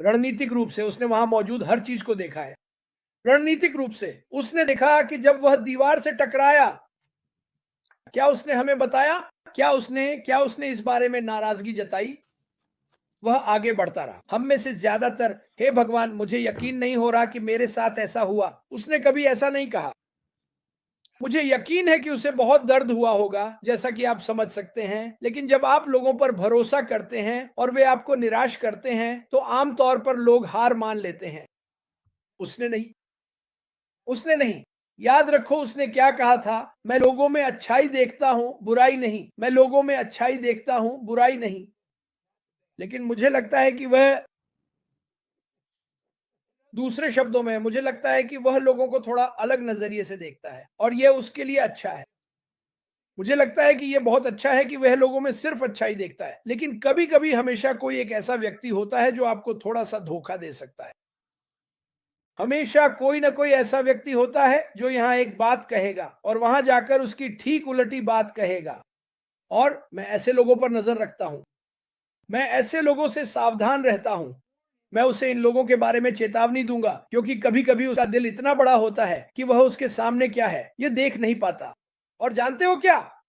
रणनीतिक रूप से उसने वहां मौजूद हर चीज को देखा है। रणनीतिक रूप से उसने देखा कि जब वह दीवार से टकराया, क्या उसने हमें बताया? क्या उसने इस बारे में नाराजगी जताई? वह आगे बढ़ता रहा। हम में से ज्यादातर, हे भगवान मुझे यकीन नहीं हो रहा कि मेरे साथ ऐसा हुआ, उसने कभी ऐसा नहीं कहा। मुझे यकीन है कि उसे बहुत दर्द हुआ होगा, जैसा कि आप समझ सकते हैं, लेकिन जब आप लोगों पर भरोसा करते हैं और वे आपको निराश करते हैं तो आमतौर पर लोग हार मान लेते हैं। उसने नहीं। उसने नहीं। याद रखो उसने क्या कहा था? मैं लोगों में अच्छाई देखता हूं, बुराई नहीं। मैं लोगों में अच्छाई देखता हूं, बुराई नहीं। लेकिन मुझे लगता है कि वह, दूसरे शब्दों में मुझे लगता है कि वह लोगों को थोड़ा अलग नजरिए से देखता है और यह उसके लिए अच्छा है। मुझे लगता है कि यह बहुत अच्छा है कि वह लोगों में सिर्फ अच्छाई देखता है, लेकिन कभी कभी हमेशा कोई एक ऐसा व्यक्ति होता है जो आपको थोड़ा सा धोखा दे सकता है। हमेशा कोई ना कोई ऐसा व्यक्ति होता है जो यहाँ एक बात कहेगा और वहां जाकर उसकी ठीक उलटी बात कहेगा। और मैं ऐसे लोगों पर नजर रखता हूं। मैं ऐसे लोगों से सावधान रहता हूं। मैं उसे इन लोगों के बारे में चेतावनी दूंगा, क्योंकि कभी कभी उसका दिल इतना बड़ा होता है कि वह उसके सामने क्या है यह देख नहीं पाता। और जानते हो क्या?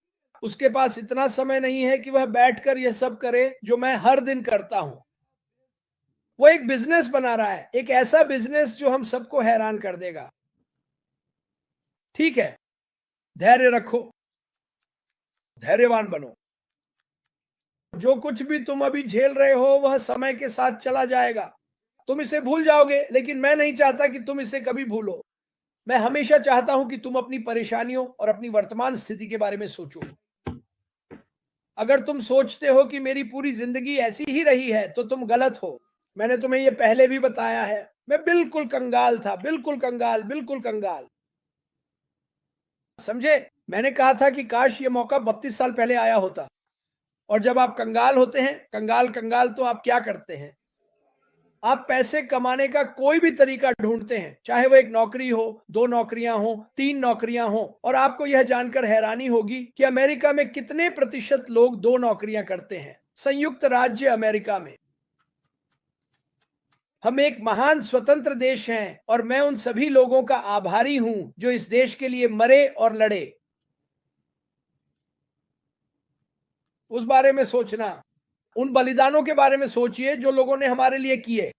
उसके पास इतना समय नहीं है कि वह बैठकर यह सब करे जो मैं हर दिन करता हूं। वो एक बिजनेस बना रहा है, एक ऐसा बिजनेस जो हम सबको हैरान कर देगा। ठीक है, धैर्य रखो, धैर्यवान बनो। जो कुछ भी तुम अभी झेल रहे हो वह समय के साथ चला जाएगा। तुम इसे भूल जाओगे, लेकिन मैं नहीं चाहता कि तुम इसे कभी भूलो। मैं हमेशा चाहता हूं कि तुम अपनी परेशानियों और अपनी वर्तमान स्थिति के बारे में सोचो। अगर तुम सोचते हो कि मेरी पूरी जिंदगी ऐसी ही रही है तो तुम गलत हो। मैंने तुम्हें यह पहले भी बताया है। मैं बिल्कुल कंगाल था, बिल्कुल कंगाल, बिल्कुल कंगाल। समझे? मैंने कहा था कि काश ये मौका 32 साल पहले आया होता। और जब आप कंगाल होते हैं, कंगाल कंगाल, तो आप क्या करते हैं? आप पैसे कमाने का कोई भी तरीका ढूंढते हैं, चाहे वो एक नौकरी हो, दो नौकरियां हो, तीन नौकरियां हो। और आपको यह जानकर हैरानी होगी कि अमेरिका में कितने प्रतिशत लोग दो नौकरियां करते हैं। संयुक्त राज्य अमेरिका में। हम एक महान स्वतंत्र देश हैं और मैं उन सभी लोगों का आभारी हूं जो इस देश के लिए मरे और लड़े। उस बारे में सोचना, उन बलिदानों के बारे में सोचिए जो लोगों ने हमारे लिए किए।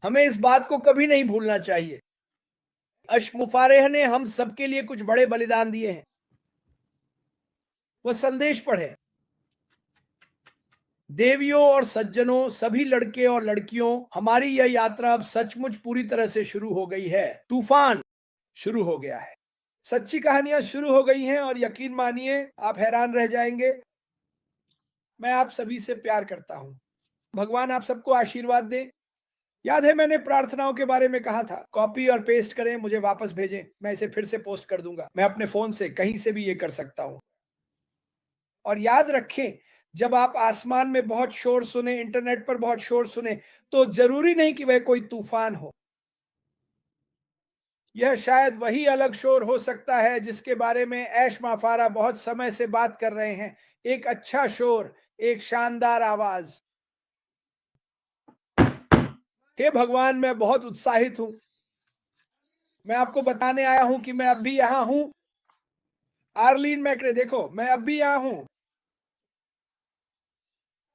हमें इस बात को कभी नहीं भूलना चाहिए। अशमुफारेह ने हम सबके लिए कुछ बड़े बलिदान दिए हैं। वह संदेश पढ़े। देवियों और सज्जनों, सभी लड़के और लड़कियों, हमारी यह यात्रा अब सचमुच पूरी तरह से शुरू हो गई है। तूफान शुरू हो गया है। सच्ची कहानियां शुरू हो गई हैं और यकीन मानिए आप हैरान रह जाएंगे। मैं आप सभी से प्यार करता हूं। भगवान आप सबको आशीर्वाद दे। याद है मैंने प्रार्थनाओं के बारे में कहा था, कॉपी और पेस्ट करें, मुझे वापस भेजें, मैं इसे फिर से पोस्ट कर दूंगा। मैं अपने फोन से कहीं से भी ये कर सकता हूं। और याद रखें, जब आप आसमान में बहुत शोर सुने, इंटरनेट पर बहुत शोर सुने, तो जरूरी नहीं कि वह कोई तूफान हो। यह शायद वही अलग शोर हो सकता है जिसके बारे में ऐश माफारा बहुत समय से बात कर रहे हैं। एक अच्छा शोर, एक शानदार आवाज। हे भगवान, मैं बहुत उत्साहित हूं। मैं आपको बताने आया हूं कि मैं अब भी यहां हूं। आर्लीन मैक्रे, देखो मैं अब भी यहां हूं।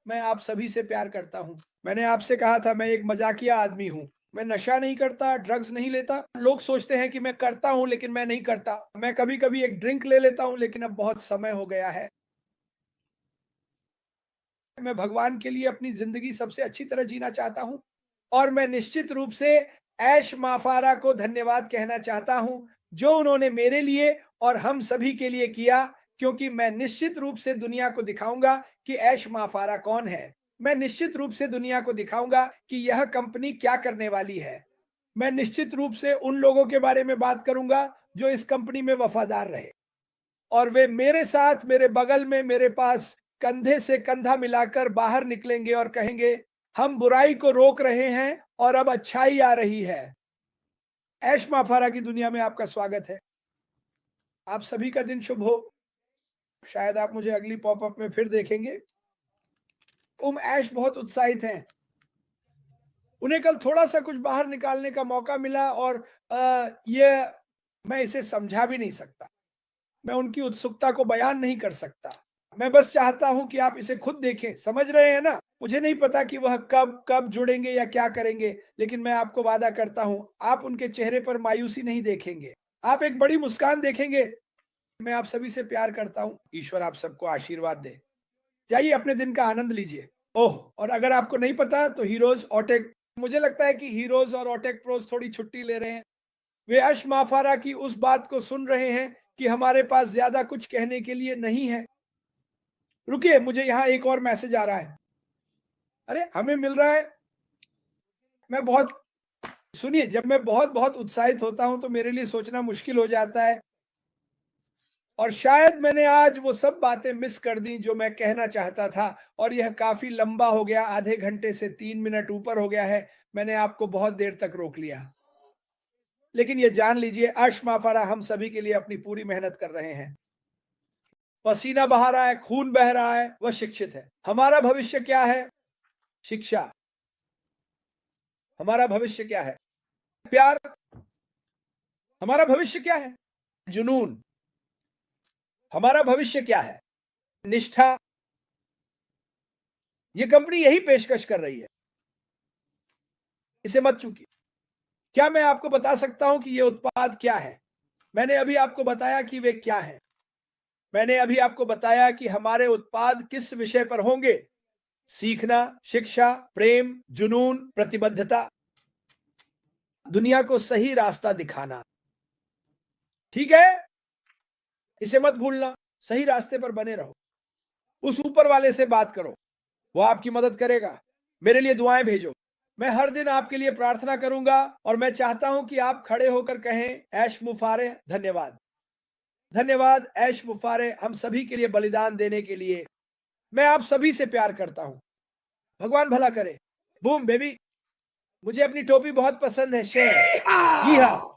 मैं आप सभी से प्यार करता हूं। मैंने आपसे कहा था मैं एक मजाकिया आदमी हूं। मैं नशा नहीं करता, ड्रग्स नहीं लेता। लोग सोचते हैं कि मैं करता हूं, लेकिन मैं नहीं करता। मैं कभी कभी एक ड्रिंक ले लेता हूं, लेकिन अब बहुत समय हो गया है। मैं भगवान के लिए अपनी जिंदगी सबसे अच्छी तरह जीना चाहता हूं। और मैं निश्चित रूप से ऐश माफारा को धन्यवाद कहना चाहता हूं, जो उन्होंने मेरे लिए और हम सभी के लिए किया। क्योंकि मैं निश्चित रूप से दुनिया को दिखाऊंगा कि ऐश माफारा कौन है। मैं निश्चित रूप से दुनिया को दिखाऊंगा कि यह कंपनी क्या करने वाली है। मैं निश्चित रूप से उन लोगों के बारे में बात करूंगा जो इस कंपनी में वफादार रहे और वे मेरे साथ, मेरे बगल में, मेरे पास कंधे से कंधा मिलाकर बाहर निकलेंगे और कहेंगे, हम बुराई को रोक रहे हैं और अब अच्छाई आ रही है। ऐश माफारा की दुनिया में आपका स्वागत है। आप सभी का दिन शुभ हो। शायद आप मुझे अगली पॉपअप में फिर देखेंगे। ऐश बहुत उत्साहित हैं। उन्हें कल थोड़ा सा कुछ बाहर निकालने का मौका मिला और ये मैं इसे समझा भी नहीं सकता। मैं उनकी उत्सुकता को बयान नहीं कर सकता। मैं बस चाहता हूं कि आप इसे खुद देखें, समझ रहे हैं ना? मुझे नहीं पता कि वह कब जुड़ेंगे या क्या करेंगे, लेकिन मैं आपको वादा करता हूं, आप उनके चेहरे पर मायूसी नहीं देखेंगे। आप एक बड़ी मुस्कान देखेंगे। मैं आप सभी से प्यार करता हूं। ईश्वर आप सबको आशीर्वाद दे। जाइए अपने दिन का आनंद लीजिए। ओह! और अगर आपको नहीं पता तो हीरोज ऑटेक मुझे लगता है कि हीरोज और ऑटेक प्रोस थोड़ी छुट्टी ले रहे हैं। वे अश माफारा की उस बात को सुन रहे हैं कि हमारे पास ज्यादा कुछ कहने के लिए नहीं है। रुकिए, मुझे यहाँ एक और मैसेज आ रहा है। अरे हमें मिल रहा है। मैं बहुत सुनिए, जब मैं बहुत उत्साहित होता हूं तो मेरे लिए सोचना मुश्किल हो जाता है और शायद मैंने आज वो सब बातें मिस कर दी जो मैं कहना चाहता था और यह काफी लंबा हो गया। आधे घंटे से 3 मिनट ऊपर हो गया है। मैंने आपको बहुत देर तक रोक लिया, लेकिन ये जान लीजिए अर्श माफारा हम सभी के लिए अपनी पूरी मेहनत कर रहे हैं। पसीना बहा रहा है, खून बह रहा है, वह शिक्षित है। हमारा भविष्य क्या है? शिक्षा। हमारा भविष्य क्या है? प्यार। हमारा भविष्य क्या है? जुनून। हमारा भविष्य क्या है? निष्ठा। ये कंपनी यही पेशकश कर रही है, इसे मत चूकिए। क्या मैं आपको बता सकता हूं कि ये उत्पाद क्या है? मैंने अभी आपको बताया कि वे क्या है। मैंने अभी आपको बताया कि हमारे उत्पाद किस विषय पर होंगे। सीखना, शिक्षा, प्रेम, जुनून, प्रतिबद्धता, दुनिया को सही रास्ता दिखाना। ठीक है, इसे मत भूलना। सही रास्ते पर बने रहो। उस ऊपर वाले से बात करो, वो आपकी मदद करेगा। मेरे लिए दुआएं भेजो। मैं हर दिन आपके लिए प्रार्थना करूंगा और मैं चाहता हूं कि आप खड़े होकर कहें, ऐश मुफारे धन्यवाद। धन्यवाद ऐश मुफारे, हम सभी के लिए बलिदान देने के लिए। मैं आप सभी से प्यार करता हूं। भगवान भला करे। Boom baby. मुझे अपनी टोपी बहुत पसंद है। शेर। जी हाँ,